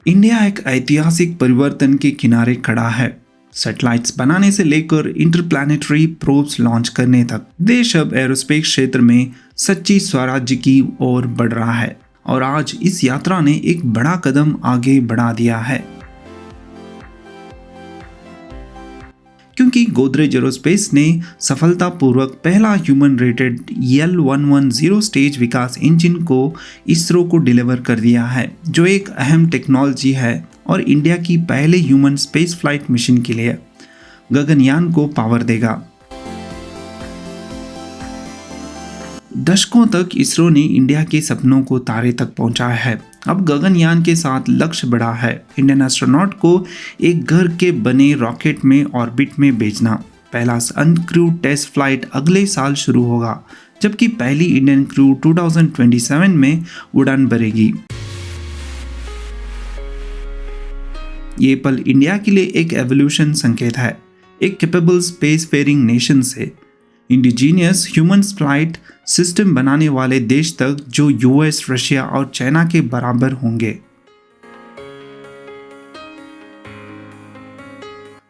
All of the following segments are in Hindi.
इंडिया एक ऐतिहासिक परिवर्तन के किनारे खड़ा है। सैटेलाइट्स बनाने से लेकर इंटरप्लैनेटरी प्रोब्स लॉन्च करने तक देश अब एरोस्पेस क्षेत्र में सच्ची स्वराज्य की ओर बढ़ रहा है और आज इस यात्रा ने एक बड़ा कदम आगे बढ़ा दिया है, क्योंकि गोदरेज एरोस्पेस ने सफलतापूर्वक पहला ह्यूमन रेटेड L110 स्टेज विकास इंजन को इसरो को डिलीवर कर दिया है, जो एक अहम टेक्नोलॉजी है और इंडिया की पहले ह्यूमन स्पेस फ्लाइट मिशन के लिए गगनयान को पावर देगा। दशकों तक इसरो ने इंडिया के सपनों को तारे तक पहुंचाया है। अब गगनयान के साथ लक्ष्य बढ़ा है इंडियन एस्ट्रोनॉट को एक घर के बने रॉकेट में ऑर्बिट में भेजना। पहला अनक्रू टेस्ट फ्लाइट अगले साल शुरू होगा, जबकि पहली इंडियन क्रू 2027 में उड़ान भरेगी। ये पल इंडिया के लिए एक एवोल्यूशन संकेत है, एक कैपेबल स्पेस फेयरिंग नेशन से इंडिजीनियस ह्यूमन फ्लाइट सिस्टम बनाने वाले देश तक, जो यूएस, रशिया और चाइना के बराबर होंगे।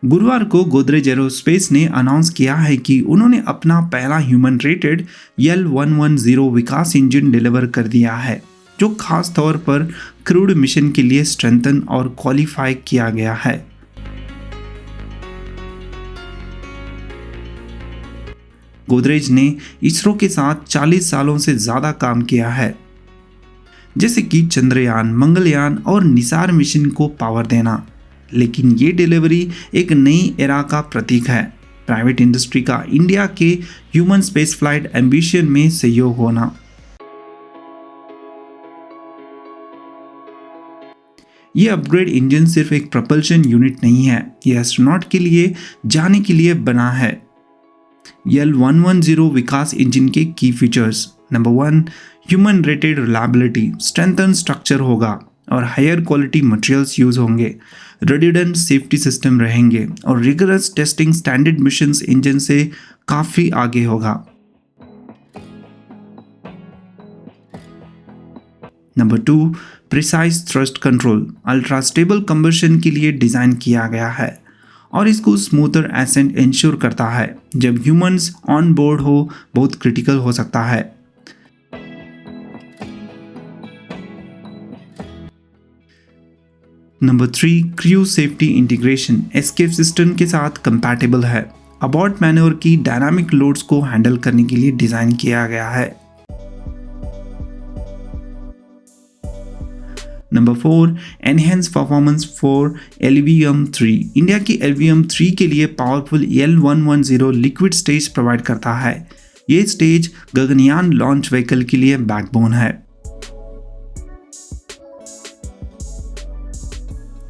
गुरुवार को गोदरेज एरोस्पेस ने अनाउंस किया है कि उन्होंने अपना पहला ह्यूमन रेटेड L110 विकास इंजन डिलीवर कर दिया है, जो खास तौर पर क्रूड मिशन के लिए स्ट्रेंथन और क्वालिफाई किया गया है। गोदरेज ने इसरो के साथ 40 सालों से ज्यादा काम किया है, जैसे कि चंद्रयान, मंगलयान और निसार मिशन को पावर देना, लेकिन ये डिलीवरी एक नई एरा का प्रतीक है। प्राइवेट इंडस्ट्री का इंडिया के ह्यूमन स्पेस फ्लाइट एम्बिशन में सहयोग होना। ये अपग्रेड इंजन सिर्फ एक प्रपल्शन यूनिट नहीं है, ये एस्ट्रोनॉट के लिए जाने के लिए बना है। L110 विकास इंजन के की features: number 1, human rated reliability, strengthen structure होगा और हायर क्वालिटी मटेरियल्स यूज होंगे। रिडंडेंट सेफ्टी सिस्टम रहेंगे और rigorous testing standard missions engine से काफी आगे होगा। Number 2, precise thrust control, ultra stable combustion के लिए डिजाइन किया गया है और इसको स्मूथर एसेंट इंश्योर करता है जब ह्यूमंस ऑन बोर्ड हो, बहुत क्रिटिकल हो सकता है। Number 3, crew safety integration escape system के साथ कंपैटिबल है। अबॉर्ट मैन्योर की डायनामिक लोड्स को हैंडल करने के लिए डिजाइन किया गया है। Number 4, enhance performance for LVM-3। India की LVM-3 के लिए powerful L110 liquid stage provide करता है। ये स्टेज गगनयान लॉन्च व्हीकल के लिए बैकबोन है।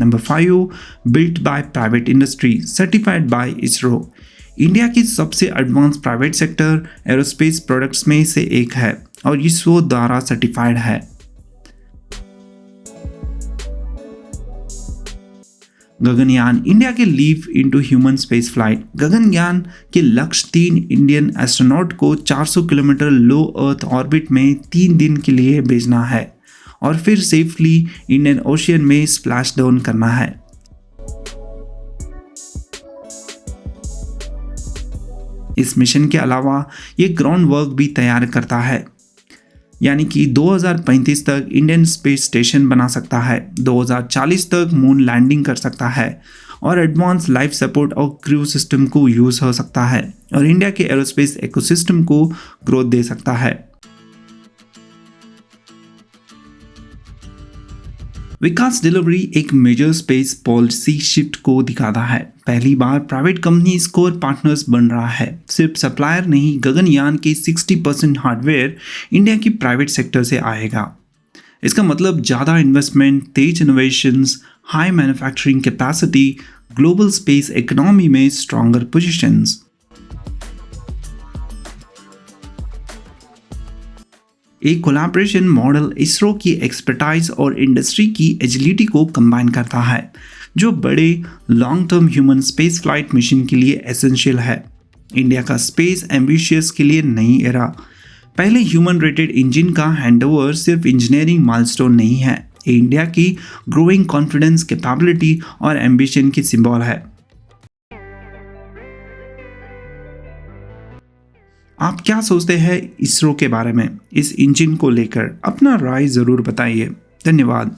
Number 5, built by private industry, certified by ISRO. India की सबसे advance private sector aerospace products में से एक है और इसरो द्वारा सर्टिफाइड है। गगनयान, इंडिया के leap into human space flight. Gaganyaan के लक्ष्य 3 इंडियन एस्ट्रोनॉट को 400 किलोमीटर लो अर्थ ऑर्बिट में 3 दिन के लिए भेजना है और फिर सेफली इंडियन ओशियन में स्प्लैश डाउन करना है। इस मिशन के अलावा ये ग्राउंड वर्क भी तैयार करता है, यानी कि 2035 तक इंडियन स्पेस स्टेशन बना सकता है, 2040 तक मून लैंडिंग कर सकता है और एडवांस लाइफ सपोर्ट और क्रू सिस्टम को यूज हो सकता है और इंडिया के एरोस्पेस इकोसिस्टम को ग्रोथ दे सकता है। विकास डिलीवरी एक मेजर स्पेस पॉलिसी शिफ्ट को दिखाता है। पहली बार प्राइवेट कंपनी स्कोर पार्टनर्स बन रहा है। सिर्फ सप्लायर नहीं, गगनयान के 60% हार्डवेयर इंडिया की प्राइवेट सेक्टर से आएगा। इसका मतलब ज़्यादा इन्वेस्टमेंट, तेज innovations, high manufacturing capacity, global space economy में स्ट्रॉन्गर पोजीशंस। एक कोलैबोरेशन मॉडल इसरो की एक्सपर्टाइज और इंडस्ट्री की एजिलिटी को कंबाइन करता है, जो बड़े long term human space flight mission के लिए एसेंशियल है। इंडिया का स्पेस एम्बिशियस के लिए नई एरा। पहले ह्यूमन रेटेड इंजन का हैंडओवर सिर्फ इंजीनियरिंग माइलस्टोन नहीं है, ये इंडिया की ग्रोइंग कॉन्फिडेंस, कैपेबिलिटी और एम्बिशन की सिंबल है। आप क्या सोचते हैं इसरो के बारे में? इस इंजन को लेकर अपना राय ज़रूर बताइए। धन्यवाद।